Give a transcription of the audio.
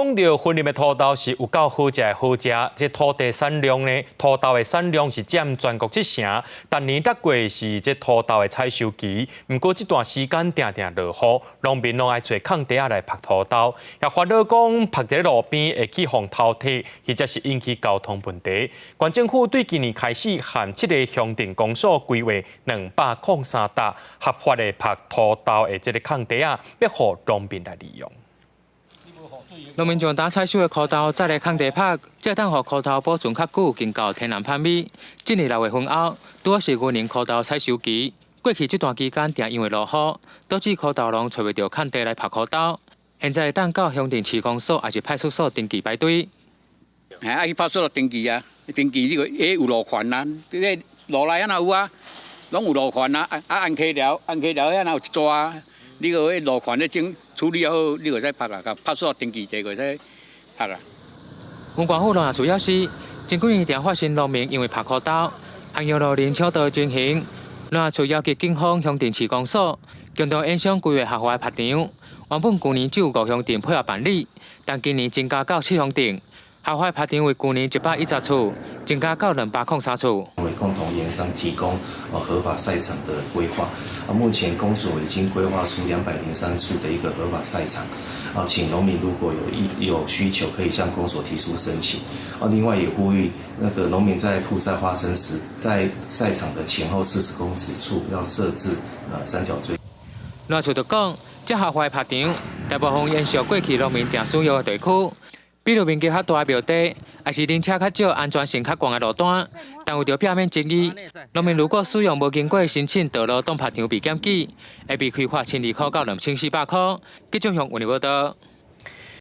讲到婚林的土豆是有够好食的好食，这土地产量呢，土豆的产量是占全国7成。但年得过是这土豆的采收期，不过这段时间定定落雨，农民拢爱找空地仔来拍土豆，也烦恼讲拍在路边会起风透体，或者是引起交通问题。县政府对今年开始限7个乡镇公所规划203笪合法的拍土豆的这个空地仔，要予农民来利用。 农民将打采收的苦豆再来空地拍，才当予苦豆保存较久，经过天然判米。今年6月份后，拄好是牛年苦豆采收期。过去这段期间，定因为落雨，导致苦豆农找袂到空地来拍苦豆。现在当到乡镇市公所还是派出所登记排队。去派出所登记啊，登记有路权啊，这路内哪有啊，拢有路权啊，按溪条遐哪有一抓啊。 你个路权咧整处理好，你就使拍啊，甲派出所登记者就使拍啊。文管府农业处表示，前几年常发生农民因为拍苦豆，行业路人抢道进行。农业处要求警方乡镇市公所共同影响规划合法拍场。原本去年只有5乡镇配合办理，但今年增加到7乡镇。合法拍场为去年110处，增加到203处。为共同研商提供合法赛场的规划。目前公所已经规划出203处的一个合法赛场。请农民如果有需求，可以向公所提出申请。另外也呼吁那个农民在酷赛发生时，在赛场的前后40公尺处要设置三角锥。农业处就讲，这合法拍场大部分延续过去农民常使用的地区。 比如面积较大的庙地，还是人车较少、安全性较高的路段，但为着避免争议，农民如果使用无经过申请道路挡拍场被检举，会被开罚1200到2400块。记者向文报道。